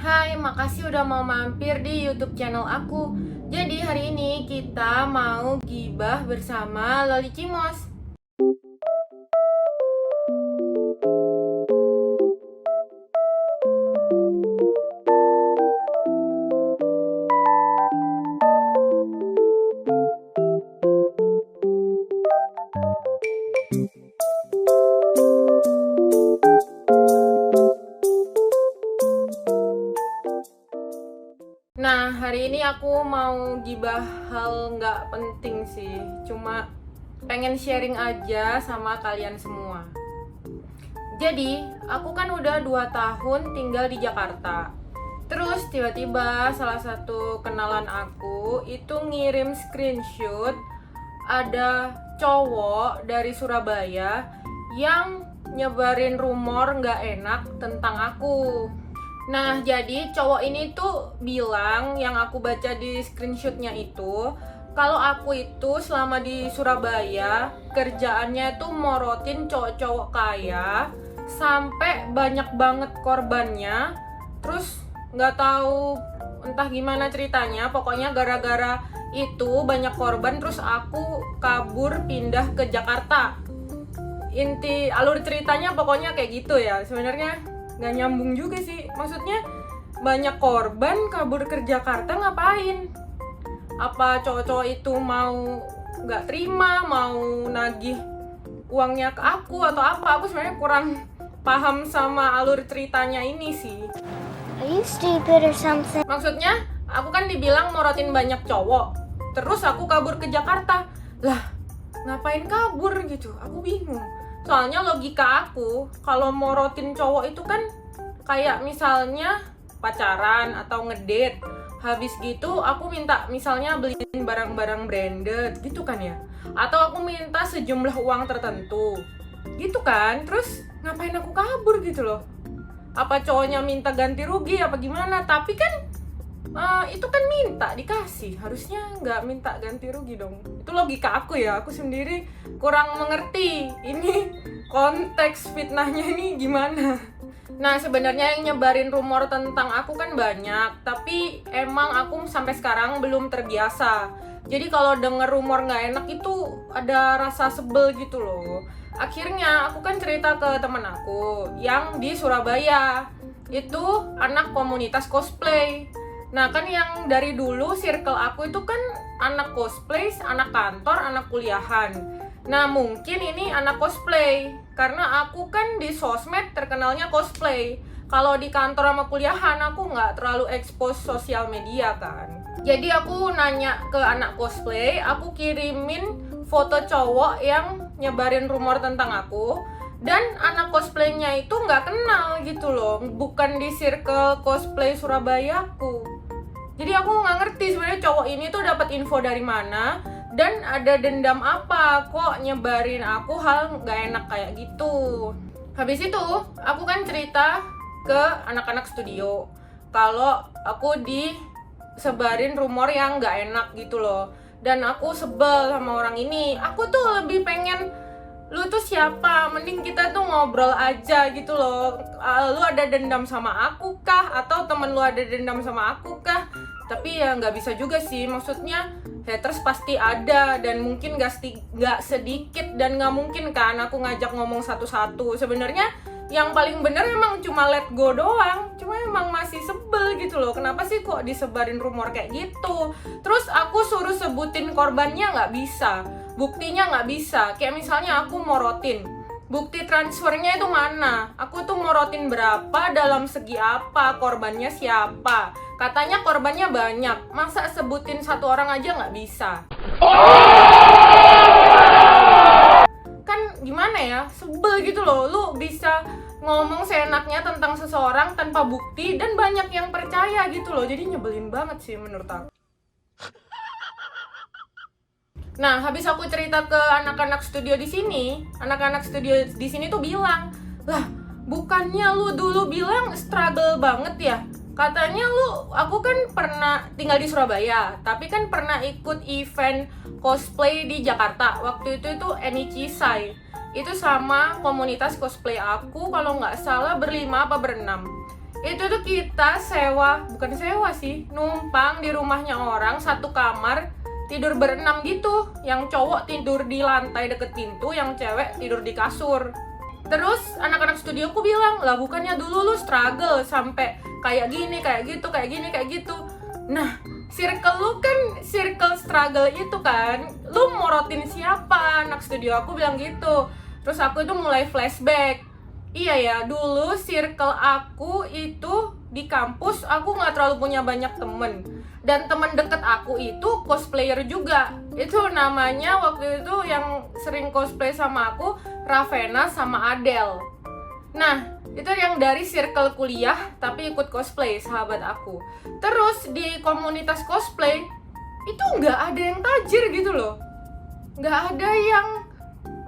Hai, makasih udah mau mampir di YouTube channel aku. Jadi hari ini kita mau gibah bersama Loli Cimos. Nah, hari ini aku mau gibah hal nggak penting sih. Cuma pengen sharing aja sama kalian semua. Jadi, aku kan udah 2 tahun tinggal di Jakarta. Terus tiba-tiba salah satu kenalan aku itu ngirim screenshot ada cowok dari Surabaya yang nyebarin rumor nggak enak tentang aku. Nah, jadi cowok ini tuh bilang, yang aku baca di screenshotnya itu, kalau aku itu selama di Surabaya kerjaannya tuh morotin cowok-cowok kaya sampai banyak banget korbannya. Terus nggak tahu entah gimana ceritanya, pokoknya gara-gara itu banyak korban, terus aku kabur pindah ke Jakarta. Inti alur ceritanya pokoknya kayak gitu ya. Sebenarnya nggak nyambung juga sih, maksudnya banyak korban kabur ke Jakarta ngapain? Apa cowok-cowok itu mau nggak terima, mau nagih uangnya ke aku atau apa? Aku sebenarnya kurang paham sama alur ceritanya ini sih. Are you stupid or something? Maksudnya aku kan dibilang morotin banyak cowok, terus aku kabur ke Jakarta. Lah, ngapain kabur gitu? Aku bingung. Soalnya logika aku, kalau morotin cowok itu kan kayak misalnya pacaran atau ngedate. Habis gitu aku minta misalnya beliin barang-barang branded gitu kan ya. Atau aku minta sejumlah uang tertentu. Gitu kan? Terus ngapain aku kabur gitu loh? Apa cowoknya minta ganti rugi apa gimana? Tapi kan itu kan minta dikasih, harusnya nggak minta ganti rugi dong. Itu logika aku ya, aku sendiri kurang mengerti ini konteks fitnahnya ini gimana. Nah, sebenarnya yang nyebarin rumor tentang aku kan banyak, tapi emang aku sampai sekarang belum terbiasa. Jadi kalau denger rumor nggak enak itu ada rasa sebel gitu loh. Akhirnya aku kan cerita ke temen aku yang di Surabaya, itu anak komunitas cosplay. Nah, kan yang dari dulu circle aku itu kan anak cosplay, anak kantor, anak kuliahan. Nah, mungkin ini anak cosplay karena aku kan di sosmed terkenalnya cosplay. Kalau di kantor sama kuliahan aku nggak terlalu expose sosial media kan. Jadi aku nanya ke anak cosplay, aku kirimin foto cowok yang nyebarin rumor tentang aku. Dan anak cosplaynya itu nggak kenal gitu loh, bukan di circle cosplay Surabayaku. Jadi aku nggak ngerti sebenarnya cowok ini tuh dapat info dari mana dan ada dendam apa kok nyebarin aku hal nggak enak kayak gitu. Habis itu aku kan cerita ke anak-anak studio kalau aku disebarin rumor yang nggak enak gitu loh. Dan aku sebel sama orang ini. Aku tuh lebih pengen, lu tuh siapa? Mending kita tuh ngobrol aja gitu loh. Lu ada dendam sama aku kah? Atau temen lu ada dendam sama aku kah? Tapi ya nggak bisa juga sih. Maksudnya haters pasti ada dan mungkin nggak sedikit dan nggak mungkin kan aku ngajak ngomong satu-satu. Sebenarnya yang paling bener emang cuma let go doang. Cuma emang masih sebel gitu loh. Kenapa sih kok disebarin rumor kayak gitu? Terus aku suruh sebutin korbannya nggak bisa, buktinya nggak bisa. Kayak misalnya aku morotin, bukti transfernya itu mana? Aku tuh morotin berapa, dalam segi apa, korbannya siapa? Katanya korbannya banyak, masa sebutin satu orang aja nggak bisa? Kan gimana ya, sebel gitu loh. Lu bisa ngomong seenaknya tentang seseorang tanpa bukti dan banyak yang percaya gitu loh. Jadi nyebelin banget sih menurut aku. Nah, habis aku cerita ke anak-anak studio di sini, anak-anak studio di sini tuh bilang, "Lah, bukannya lu dulu bilang struggle banget ya? Katanya aku kan pernah tinggal di Surabaya, tapi kan pernah ikut event cosplay di Jakarta. Waktu itu Enichi-sai. Itu sama komunitas cosplay aku, kalau nggak salah berlima apa berenam. Itu tuh kita sewa, bukan sewa sih, numpang di rumahnya orang, satu kamar, tidur berenam gitu. Yang cowok tidur di lantai deket pintu, yang cewek tidur di kasur. Terus anak-anak studioku bilang, lah bukannya dulu lu struggle sampai kayak gini, kayak gitu, kayak gini, kayak gitu. Nah, circle lu kan circle struggle itu kan, lu morotin siapa? Anak studio aku bilang gitu. Terus aku itu mulai flashback. Iya ya, dulu circle aku itu di kampus aku nggak terlalu punya banyak temen. Dan temen deket aku itu cosplayer juga. Itu namanya waktu itu yang sering cosplay sama aku, Ravenna sama Adele. Nah, itu yang dari circle kuliah tapi ikut cosplay, sahabat aku. Terus di komunitas cosplay itu nggak ada yang tajir gitu loh. Nggak ada yang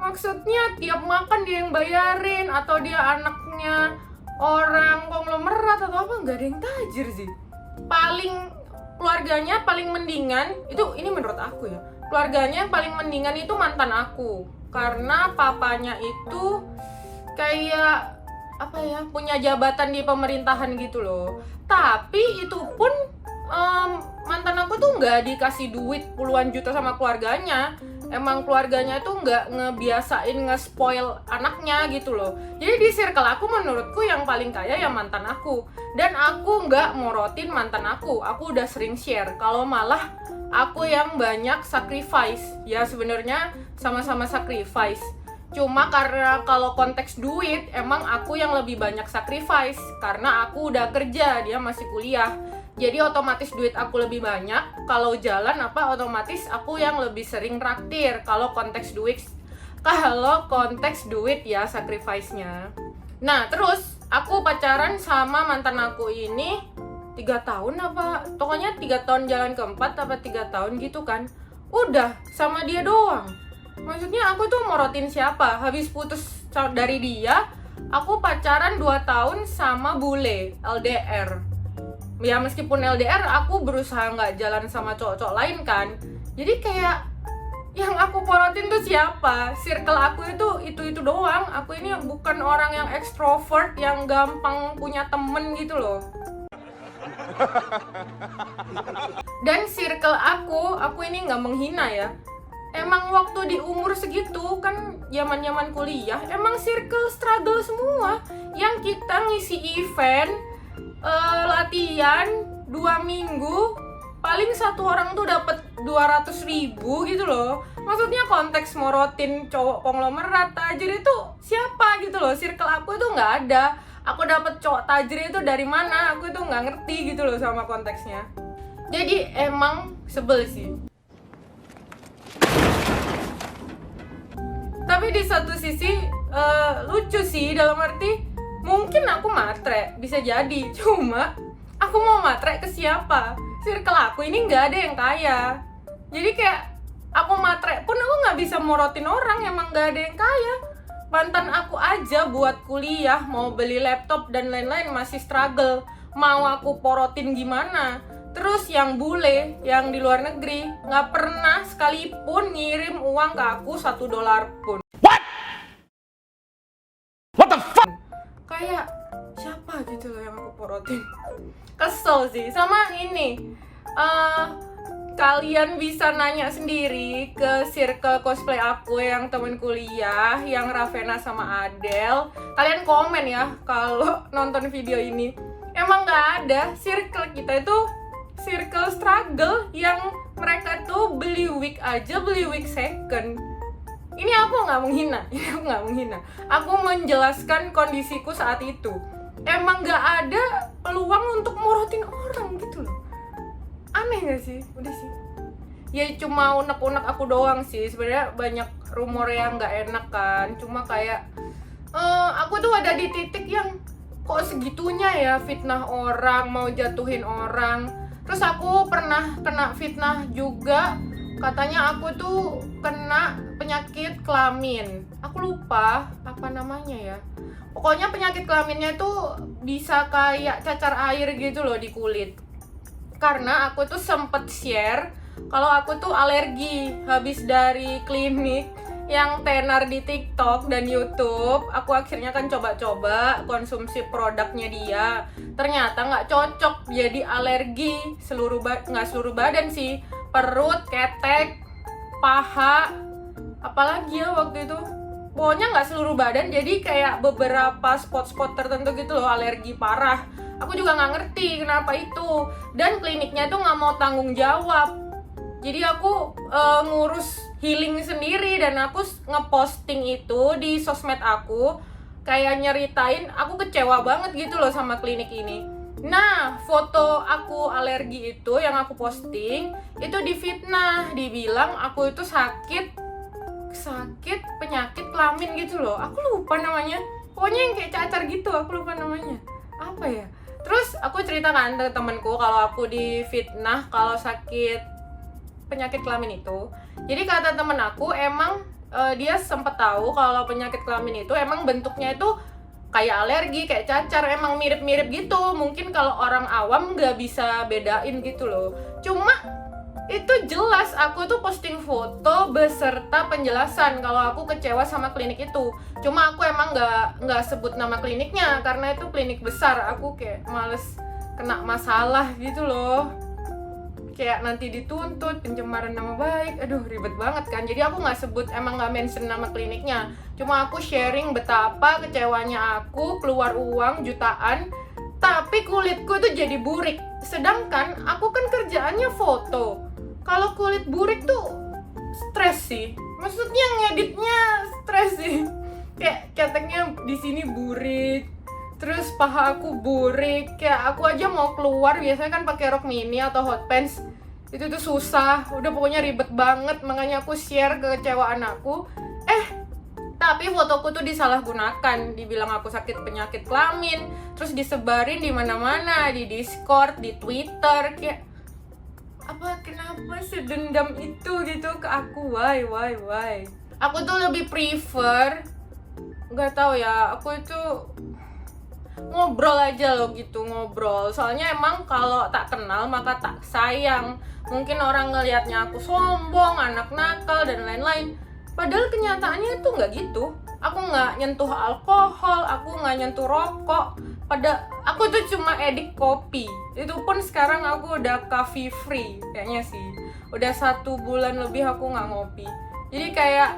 maksudnya tiap makan dia yang bayarin, atau dia anaknya orang konglomerat atau apa, nggak ada yang tajir sih. Paling keluarganya paling mendingan itu, ini menurut aku ya, keluarganya yang paling mendingan itu mantan aku, karena papanya itu kayak apa ya, punya jabatan di pemerintahan gitu loh. Tapi itu pun mantan aku tuh nggak dikasih duit puluhan juta sama keluarganya. Emang keluarganya tuh nggak ngebiasain nge-spoil anaknya gitu loh. Jadi di circle aku menurutku yang paling kaya ya mantan aku. Dan aku nggak morotin mantan aku udah sering share. Kalau malah aku yang banyak sacrifice. Ya sebenarnya sama-sama sacrifice. Cuma karena kalau konteks duit, emang aku yang lebih banyak sacrifice. Karena aku udah kerja, dia masih kuliah. Jadi otomatis duit aku lebih banyak. Kalau jalan otomatis aku yang lebih sering traktir. Kalau konteks duit ya sacrifice-nya. Nah terus aku pacaran sama mantan aku ini 3 tahun pokoknya 3 tahun jalan ke 4 apa 3 tahun gitu kan. Udah sama dia doang. Maksudnya aku tuh morotin siapa? Habis putus dari dia, aku pacaran 2 tahun sama bule LDR. Ya meskipun LDR aku berusaha nggak jalan sama cowok-cowok lain kan. Jadi kayak yang aku porotin tuh siapa? Circle aku itu doang. Aku ini bukan orang yang ekstrovert yang gampang punya temen gitu loh. Dan circle aku ini nggak menghina ya. Emang waktu di umur segitu kan zaman kuliah, emang circle struggle semua. Yang kita ngisi event, latihan 2 minggu, paling satu orang tuh dapat 200.000 gitu loh. Maksudnya konteks morotin cowok konglomerat tajir itu siapa gitu loh. Circle aku itu nggak ada. Aku dapat cowok tajir itu dari mana, aku itu nggak ngerti gitu loh sama konteksnya. Jadi emang sebel sih. Tapi di satu sisi lucu sih, dalam arti mungkin aku matre, bisa jadi. Cuma aku mau matre ke siapa? Circle aku ini nggak ada yang kaya. Jadi kayak aku matre pun aku nggak bisa morotin orang, emang nggak ada yang kaya. Mantan aku aja buat kuliah, mau beli laptop dan lain-lain masih struggle. Mau aku porotin gimana? Terus yang bule, yang di luar negeri, nggak pernah sekalipun ngirim uang ke aku $1 pun. What the fuck? Kayak siapa gitu loh yang aku porotin. Kesel sih. Sama ini, kalian bisa nanya sendiri ke circle cosplay aku yang temen kuliah, yang Ravenna sama Adele. Kalian komen ya kalau nonton video ini. Emang gak ada. Circle kita itu circle struggle yang mereka tuh beli wig aja, beli wig second. Ini aku nggak menghina, aku menjelaskan kondisiku saat itu. Emang nggak ada peluang untuk morotin orang gitu loh. Aneh nggak sih? Udah sih. Ya cuma unek-unek aku doang sih. Sebenarnya banyak rumor yang nggak enak kan. Cuma kayak aku tuh ada di titik yang kok segitunya ya fitnah orang, mau jatuhin orang. Terus aku pernah kena fitnah juga. Katanya aku tuh kena penyakit kelamin. Aku lupa apa namanya ya. Pokoknya penyakit kelaminnya itu bisa kayak cacar air gitu loh di kulit. Karena aku tuh sempet share kalau aku tuh alergi habis dari klinik yang tenar di TikTok dan YouTube. Aku akhirnya kan coba-coba konsumsi produknya dia. Ternyata nggak cocok, jadi alergi nggak seluruh badan sih, perut, ketek, paha, apalagi ya waktu itu. Pokoknya nggak seluruh badan, jadi kayak beberapa spot-spot tertentu gitu loh, alergi parah. Aku juga nggak ngerti kenapa itu. Dan kliniknya tuh nggak mau tanggung jawab. Jadi aku ngurus healing sendiri dan aku ngeposting itu di sosmed aku, kayak nyeritain aku kecewa banget gitu loh sama klinik ini. Nah, foto aku alergi itu yang aku posting itu difitnah, dibilang aku itu sakit penyakit kelamin gitu loh. Aku lupa namanya. Pokoknya yang kayak cacar gitu, aku lupa namanya. Apa ya? Terus aku ceritakan ke temanku kalau aku difitnah kalau sakit penyakit kelamin itu. Jadi kata temen aku emang dia sempet tahu kalau penyakit kelamin itu emang bentuknya itu kayak alergi, kayak cacar, emang mirip-mirip gitu. Mungkin kalau orang awam nggak bisa bedain gitu loh. Cuma itu jelas aku tuh posting foto beserta penjelasan kalau aku kecewa sama klinik itu. Cuma aku emang nggak sebut nama kliniknya karena itu klinik besar. Aku kayak males kena masalah gitu loh. Kayak nanti dituntut pencemaran nama baik, aduh ribet banget kan. Jadi aku nggak sebut, emang nggak mention nama kliniknya. Cuma aku sharing betapa kecewanya aku keluar uang jutaan, tapi kulitku tuh jadi burik. Sedangkan aku kan kerjaannya foto. Kalau kulit burik tuh stres sih. Maksudnya ngeditnya stres sih. Kayak keteknya di sini burik. Terus paha aku burik, kayak aku aja mau keluar biasanya kan pakai rok mini atau hot pants. Itu tuh susah, udah pokoknya ribet banget, makanya aku share kekecewaan aku. Tapi fotoku tuh disalahgunakan, dibilang aku sakit penyakit kelamin, terus disebarin di mana-mana, di Discord, di Twitter, kayak kenapa sedendam itu gitu ke aku? Why? Aku tuh lebih prefer, nggak tahu ya, aku itu ngobrol aja loh gitu, ngobrol. Soalnya emang kalau tak kenal maka tak sayang. Mungkin orang ngelihatnya aku sombong, anak nakal dan lain-lain. Padahal kenyataannya itu nggak gitu. Aku nggak nyentuh alkohol, aku nggak nyentuh rokok. Aku tuh cuma edik kopi. Itu pun sekarang aku udah coffee free kayaknya sih. Udah 1 bulan lebih aku nggak ngopi. Jadi kayak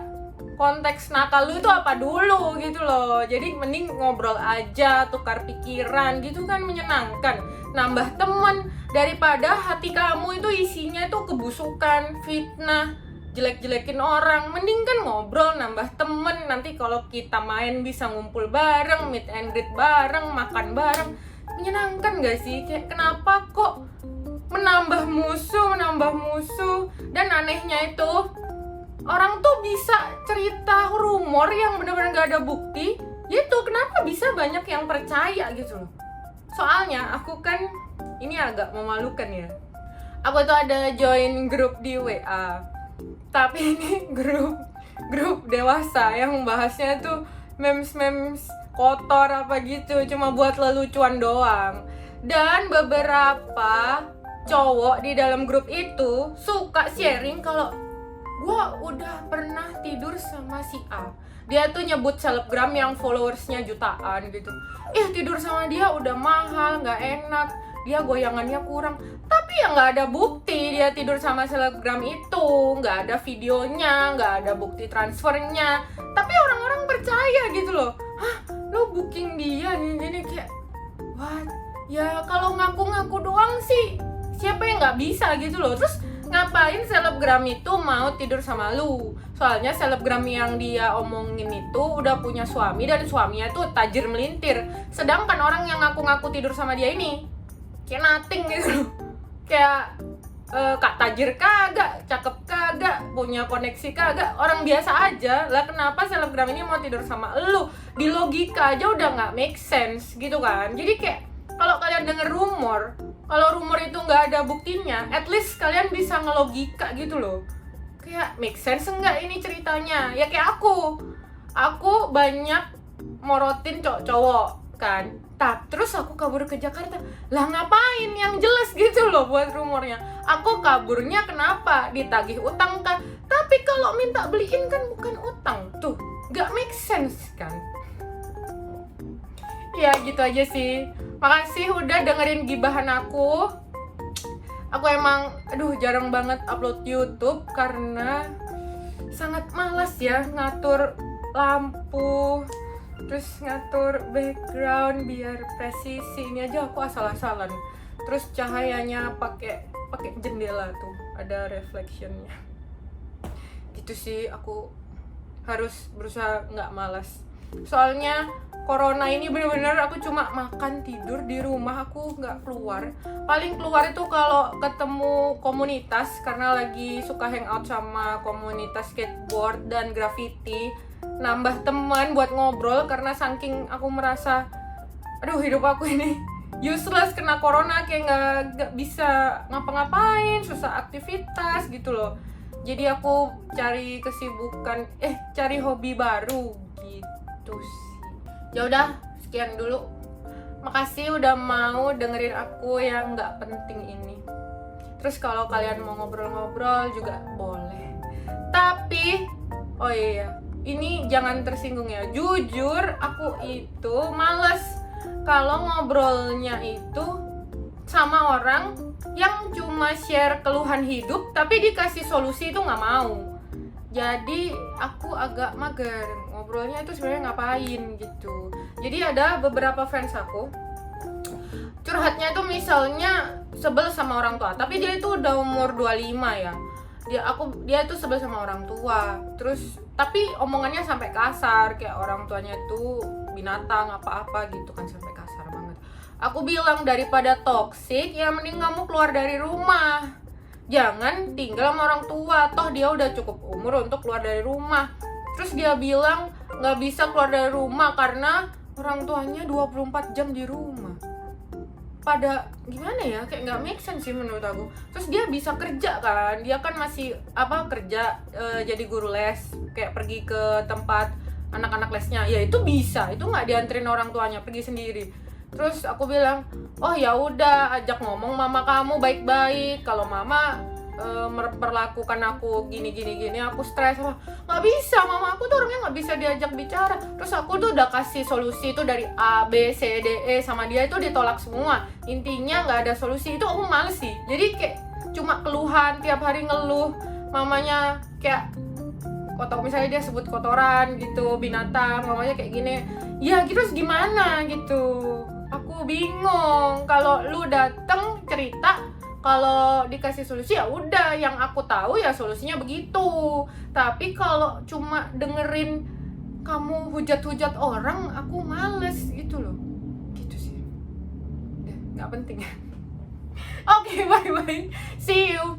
konteks nakal lu itu apa dulu gitu loh. Jadi mending ngobrol aja, tukar pikiran gitu kan menyenangkan, nambah teman, daripada hati kamu itu isinya itu kebusukan, fitnah, jelek-jelekin orang. Mending kan ngobrol, nambah temen. Nanti kalau kita main bisa ngumpul bareng, meet and greet bareng, makan bareng. Menyenangkan gak sih? Kayak kenapa kok menambah musuh. Dan anehnya itu orang tuh bisa cerita rumor yang benar-benar gak ada bukti gitu. Kenapa bisa banyak yang percaya gitu loh. Soalnya aku kan, ini agak memalukan ya, aku tuh ada join grup di WA. Tapi ini grup dewasa yang bahasnya tuh memes kotor apa gitu, cuma buat lelucuan doang. Dan beberapa cowok di dalam grup itu suka sharing kalau gua udah pernah tidur sama si A. Dia tuh nyebut selebgram yang followersnya jutaan gitu. Tidur sama dia udah mahal, gak enak, dia goyangannya kurang. Tapi ya gak ada bukti dia tidur sama selebgram itu, gak ada videonya, gak ada bukti transfernya. Tapi orang-orang percaya gitu loh. Lo booking dia gini kayak what? Ya kalau ngaku-ngaku doang sih siapa yang gak bisa gitu loh. Terus ngapain selebgram itu mau tidur sama lu? Soalnya selebgram yang dia omongin itu udah punya suami dan suaminya tuh tajir melintir. Sedangkan orang yang ngaku-ngaku tidur sama dia ini kayak nothing gitu. Kayak kak tajir kagak, cakep kagak, punya koneksi kagak, orang biasa aja. Lah kenapa selebgram ini mau tidur sama lu? Di logika aja udah nggak make sense gitu kan. Jadi kayak kalau kalian denger rumor, kalau rumor itu nggak ada buktinya, at least kalian bisa ngelogika gitu loh. Kayak make sense enggak ini ceritanya? Ya kayak aku banyak morotin cowok-cowok kan. Terus aku kabur ke Jakarta. Lah ngapain, yang jelas gitu loh buat rumornya. Aku kaburnya kenapa? Ditagih utang kah? Tapi kalau minta beliin kan bukan utang. Tuh, gak make sense kan? Ya gitu aja sih. Makasih udah dengerin gibahan aku. Aku emang jarang banget upload YouTube karena sangat malas ya ngatur lampu, terus ngatur background biar presisi. Ini aja aku asal-asalan. Terus cahayanya pakai jendela tuh, ada reflectionnya. Gitu sih, aku harus berusaha nggak malas. Soalnya corona ini bener-bener aku cuma makan tidur di rumah, aku nggak keluar. Paling keluar itu kalau ketemu komunitas, karena lagi suka hangout sama komunitas skateboard dan graffiti, nambah teman buat ngobrol. Karena saking aku merasa hidup aku ini useless kena corona, kayak nggak bisa ngapa-ngapain, susah aktivitas gitu loh. Jadi aku cari kesibukan, cari hobi baru gitu sih. Ya udah, sekian dulu. Makasih udah mau dengerin aku yang nggak penting ini. Terus kalau kalian mau ngobrol-ngobrol juga boleh. Tapi, oh iya, ini jangan tersinggung ya. Jujur, aku itu males kalau ngobrolnya itu sama orang yang cuma share keluhan hidup tapi dikasih solusi itu nggak mau. Jadi aku agak mager ngobrolnya itu sebenarnya ngapain gitu. Jadi ada beberapa fans aku curhatnya itu misalnya sebel sama orang tua, tapi dia itu udah umur 25 ya. Dia itu sebel sama orang tua. Terus tapi omongannya sampai kasar, kayak orang tuanya tuh binatang apa-apa gitu kan, sampai kasar banget. Aku bilang daripada toksik ya mending kamu keluar dari rumah. Jangan tinggal sama orang tua, toh dia udah cukup umur untuk keluar dari rumah. Terus dia bilang nggak bisa keluar dari rumah karena orang tuanya 24 jam di rumah. Pada gimana ya, kayak nggak make sense sih menurut aku. Terus dia bisa kerja kan, dia kan masih kerja jadi guru les, kayak pergi ke tempat anak-anak lesnya, ya itu bisa, itu nggak dianterin orang tuanya, pergi sendiri. Terus aku bilang, oh ya udah, ajak ngomong mama kamu baik-baik. Kalau mama memperlakukan aku gini, aku stres. Nggak bisa, mama aku tuh orangnya nggak bisa diajak bicara. Terus aku tuh udah kasih solusi itu dari A, B, C, D, E sama dia itu ditolak semua. Intinya nggak ada solusi, itu aku males sih. Jadi kayak cuma keluhan, tiap hari ngeluh. Mamanya kayak misalnya dia sebut kotoran gitu, binatang, mamanya kayak gini. Ya terus gimana gitu. Aku bingung. Kalau lu dateng cerita, kalau dikasih solusi ya udah, yang aku tahu ya solusinya begitu. Tapi kalau cuma dengerin kamu hujat-hujat orang, aku males gitu loh. Gitu sih. Udah, nggak penting. Oke, bye-bye. See you.